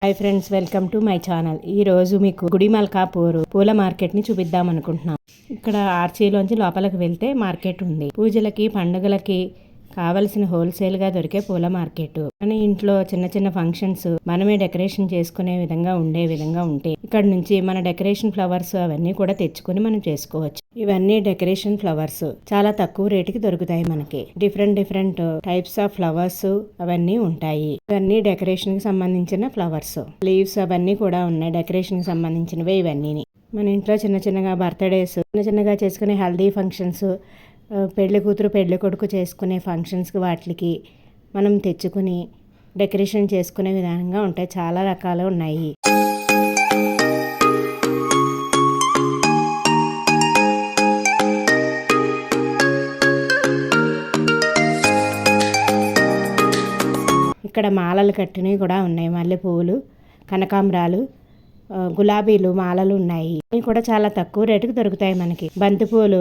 Hi friends, welcome to my channel. ఈరోజు మీకు గుడిమల్కాపూర్ పూల మార్కెట్ని చూపిద్దాం అనుకుంటున్నాం. ఇక్కడ ఆర్చీలోంచి లోపలికి వెళ్తే మార్కెట్ ఉంది. పూజలకి పండుగలకి కావలసిన హోల్సేల్గా దొరికే పూల మార్కెట్. మన ఇంట్లో చిన్న చిన్న ఫంక్షన్స్ మనమే డెకరేషన్ చేసుకునే విధంగా ఉంటే ఇక్కడ నుంచి మన డెకరేషన్ ఫ్లవర్స్ అవన్నీ కూడా తెచ్చుకుని మనం చేసుకోవచ్చు. ఇవన్నీ డెకరేషన్ ఫ్లవర్స్ చాలా తక్కువ రేటుకి దొరుకుతాయి. మనకి డిఫరెంట్ టైప్స్ ఆఫ్ ఫ్లవర్స్ అవన్నీ ఉంటాయి. ఇవన్నీ డెకరేషన్ కి సంబంధించిన ఫ్లవర్స్, లీవ్స్ అవన్నీ కూడా ఉన్నాయి. డెకరేషన్ కి సంబంధించినవే ఇవన్నీ. మన ఇంట్లో చిన్న చిన్నగా బర్త్డేస్, చిన్నగా చేసుకునే హల్దీ ఫంక్షన్స్, పెళ్లి కూతురు పెళ్లి కొడుకు చేసుకునే ఫంక్షన్స్కి వాటికి మనం తెచ్చుకుని డెకరేషన్ చేసుకునే విధానంగా ఉంటాయి. చాలా రకాలు ఉన్నాయి. ఇక్కడ మాలలు కట్టినవి కూడా ఉన్నాయి. మల్లెపువ్వులు, కనకాంబరాలు, గులాబీలు మాలలు ఉన్నాయి. ఇవి కూడా చాలా తక్కువ రేటుకి దొరుకుతాయి. మనకి బంతి పూలు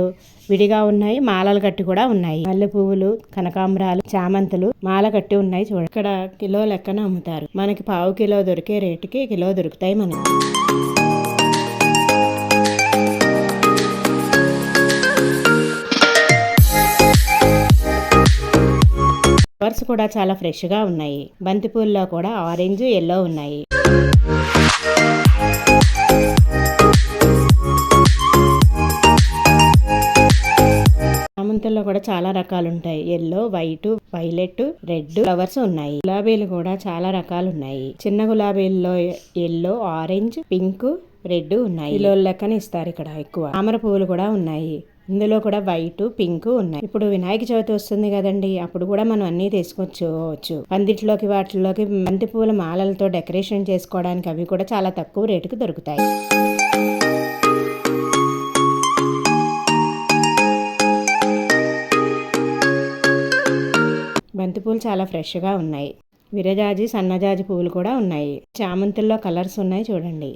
విడిగా ఉన్నాయి, మాలలు కట్టి కూడా ఉన్నాయి. మల్లె పువ్వులు, కనకాంబరాలు, చామంతులు మాల కట్టి ఉన్నాయి. చూడ ఇక్కడ కిలో లెక్కన అమ్ముతారు. మనకి పావు కిలో దొరికే రేటుకి కిలో దొరుకుతాయి. మనకి ఫ్లవర్స్ కూడా చాలా ఫ్రెష్ గా ఉన్నాయి. బంతి పూల్లో కూడా ఆరెంజ్, ఎల్లో ఉన్నాయి. చామంతుల్లో కూడా చాలా రకాలు ఉంటాయి. Yellow, white, violet, red flowers ఉన్నాయి. గులాబీలు కూడా చాలా రకాలు ఉన్నాయి. చిన్న గులాబీల్లో ఎల్లో, ఆరెంజ్, పింక్, రెడ్ ఉన్నాయి. కిలో లెక్కన ఇస్తారు ఇక్కడ ఎక్కువ. తామర పువ్వులు కూడా ఉన్నాయి. ఇందులో కూడా వైట్, పింక్ ఉన్నాయి. ఇప్పుడు వినాయక చవితి వస్తుంది కదండి, అప్పుడు కూడా మనం అన్ని తీసుకొచ్చుకోవచ్చు. పందిట్లోకి వాటిల్లోకి బంతి పూల మాలలతో డెకరేషన్ చేసుకోవడానికి అవి కూడా చాలా తక్కువ రేటుకు దొరుకుతాయి. బంతిపూలు చాలా ఫ్రెష్గా ఉన్నాయి. విరజాజి, సన్నజాజి పువ్వులు కూడా ఉన్నాయి. చామంతుల్లో కలర్స్ ఉన్నాయి చూడండి.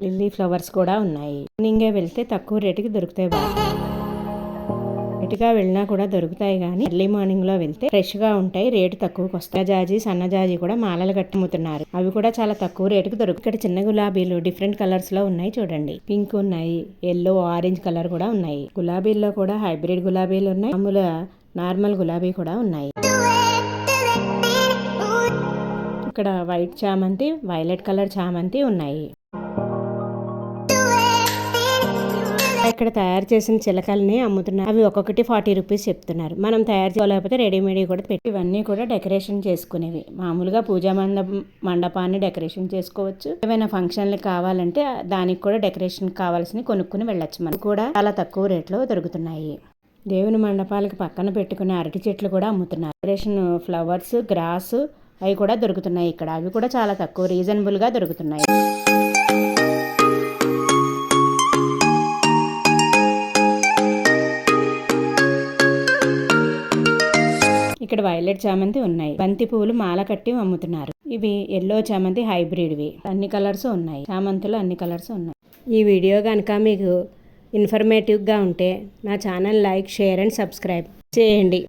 లిల్లీ ఫ్లవర్స్ కూడా ఉన్నాయి. మార్నింగే వెళ్తే తక్కువ రేటుకి దొరుకుతాయి. లేటుగా వెళ్ళినా కూడా దొరుకుతాయి, కానీ ఎర్లీ మార్నింగ్ లో వెళ్తే ఫ్రెష్ గా ఉంటాయి. రేటు తక్కువకి వస్తాయి. జాజి, సన్నజాజి కూడా మాలలు కట్టుముతున్నారు. అవి కూడా చాలా తక్కువ రేటుకి దొరుకుతాయి. ఇక్కడ చిన్న గులాబీలు డిఫరెంట్ కలర్స్ లో ఉన్నాయి చూడండి. పింక్ ఉన్నాయి, ఎల్లో, ఆరెంజ్ కలర్ కూడా ఉన్నాయి. గులాబీల్లో కూడా హైబ్రిడ్ గులాబీలు ఉన్నాయి, మామూలు నార్మల్ గులాబీ కూడా ఉన్నాయి. ఇక్కడ వైట్ చామంతి, వైలెట్ కలర్ చామంతి ఉన్నాయి. ఇక్కడ తయారు చేసిన చిలకల్ని అమ్ముతున్నారు. అవి ఒక్కొక్కటి 40 రూపీస్ చెప్తున్నారు. మనం తయారు చేయలేకపోతే రెడీమేడ్ కూడా పెట్టి ఇవన్నీ కూడా డెకరేషన్ చేసుకునేవి. మామూలుగా పూజా మండపాన్ని డెకరేషన్ చేసుకోవచ్చు. ఏమైనా ఫంక్షన్లు కావాలంటే దానికి కూడా డెకరేషన్ కావాల్సినవి కొనుక్కుని వెళ్ళొచ్చు. మనకు కూడా చాలా తక్కువ రేట్లో దొరుకుతున్నాయి. దేవుని మండపాలకి పక్కన పెట్టుకునే అరటి చెట్లు కూడా అమ్ముతున్నారు. డెకరేషన్ ఫ్లవర్స్, గ్రాస్ అవి కూడా దొరుకుతున్నాయి ఇక్కడ. అవి కూడా చాలా తక్కువ రీజనబుల్ గా దొరుకుతున్నాయి. ఇక్కడ వైలెట్ చామంతి ఉన్నాయి. బంతి పువ్వులు మాల కట్టి అమ్ముతున్నారు. ఇవి ఎల్లో చామంతి హైబ్రిడ్వి. అన్ని కలర్స్ ఉన్నాయి. చామంతులు అన్ని కలర్స్ ఉన్నాయి. ఈ వీడియో కనుక మీకు ఇన్ఫర్మేటివ్గా ఉంటే నా channel like, share and subscribe చేయండి.